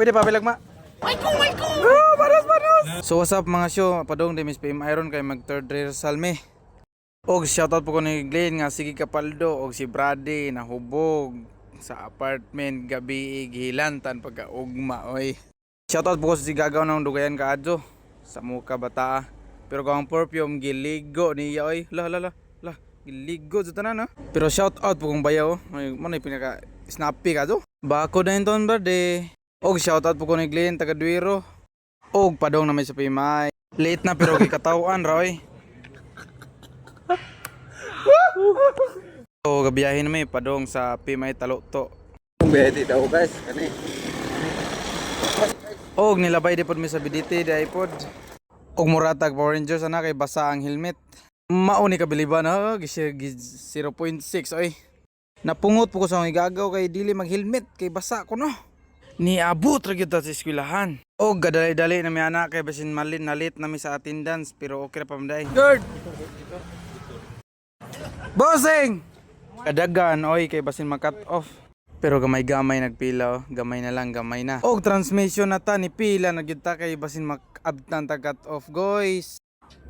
Pwede pa bilag ma. Michael! Oh, panos! So what's up mga show? Padong di Miss PM Iron kay mag third rehearsal me. Og shoutout po ko ni Glenn nga sige kapaldo og si Brady nahubog sa apartment gabi gihilantan pagkaugma oy. Shoutout po ko si Gagaw ng dugayan kaadto sa muka bata. Pero kung perfume giligo niya oy. La giligo sa tanan no. Pero shoutout po kong bayaw. Mo na pinaka snappy kadto. Bako na inton Brady. Og shoutout po ko ni Glenn taga Duero. Og padong na may sa Pimay. Late na pero gikatawan ra oy. So gabiyahin na may padong sa Pimay Taloto. Bedi daw guys, kani. Og nilabay di pod mi sa BDT di iPod. Og muratag Power Rangers ana kay basa ang helmet. Mao ni kabiliban ha, 0.6 oy. Napungot po ko sa akong igagaw kay dili mag-helmet kay basa ko no. Niabot ra gyud ta sa eskwelahan. Og gadali-dali na mi ana kay basin malin nalit na mi sa attendance pero okay ra pa manday. Guard. Bossing! Kadagan oy kay basin ma-cut off. Pero gamay-gamay nagpila oh. Gamay na lang, gamay na. Og transmission na ta ni pila na gyud ta kay basin mak-abtan ta cut off guys.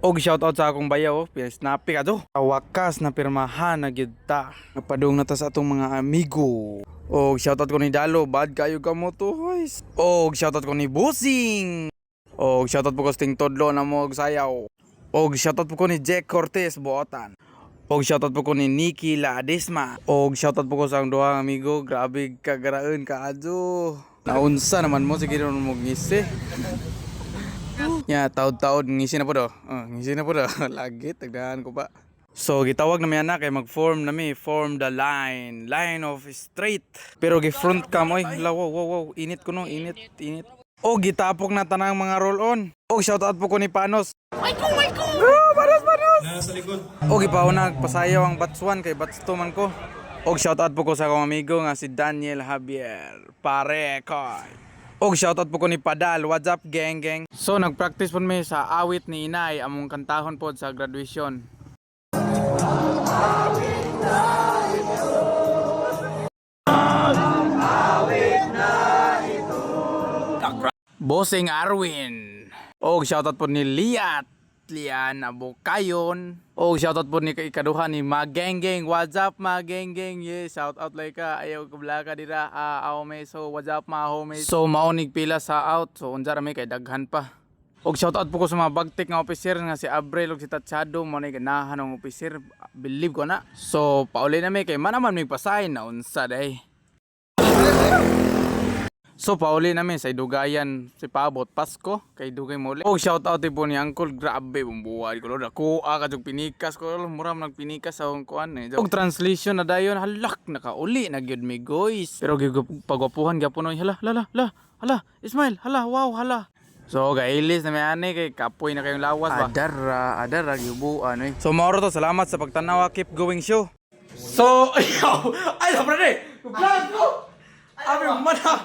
Og shoutout sa akong bayaw, snappy ka to. Wakas na pirmahan na gyud ta. Napadung na ta sa atong mga amigo. Og shoutout ko ni Dalo, bad kayo ka mo to guys. Og shoutout ko ni Bossing. Og shoutout po ko sa Ting Todlo na mo og sayaw. Og shoutout po ko ni Jack Cortez Buotan. Og shoutout po ko ni Nikki Ladesma. Og shoutout po ko sa ang duha amigo, grabe kagaraon ka adto. Naunsa naman mo sige ron mo ngisi. Ya, taod-taod ngisi na po do. Ngisi na po do. Lagi tagdahan ko pa. So gitawag na mi ana kay mag-form na mi, form the line of straight. Pero gi-front cam oy, wow, init ko no, init. O gitapok na tanang mga roll on. Og shoutout po ko ni Panos. Michael! Oh, Panos! Nasa likod. Og ipauna pasayaw ang batch 1 kay batch 2 man ko. Og shoutout po ko sa akong amigo nga si Daniel Javier. Pare koy. Og shoutout po ko ni Padal, what's up gang? So nagpractice po mi sa awit ni Inay among kantahon po sa graduation. Bossing Arwin. Og shoutout po ni Lian Abokayon. Og shoutout po ni ikaduha ni Magengeng. What's up Magengeng? Yes, shoutout like ka. Ayaw ko blaka dira. Aume. So what's up mga homies? So maunig pila sa out. So unsa ra may kay daghan pa. Og shoutout po ko sa mga bagtik nga officer nga si Abrel ug si Tatchado mo na ganahan ng officer. Believe ko na. So pauli na may kay manaman may pasahin na unsa day. So pauli namin sa Dugayan si Pabot Pasko kay Dugay Mole. Og shout out po ni Uncle, grabe bumbuhay ko lord. Ako kadtog pinikas ko muram nagpinikas sa akong kuan eh. Og translation na dayon halak nakauli na gyud mi guys. Pero pagwapuhan gyapon oy hala. Ismail, hala wow hala. So gailis na may ani kay kapoy na kayong lawas ba. Adara gyubuan oy. So maoro to, salamat sa pagtanaw, keep going show. So ay pre. Vlog ko. Abi mana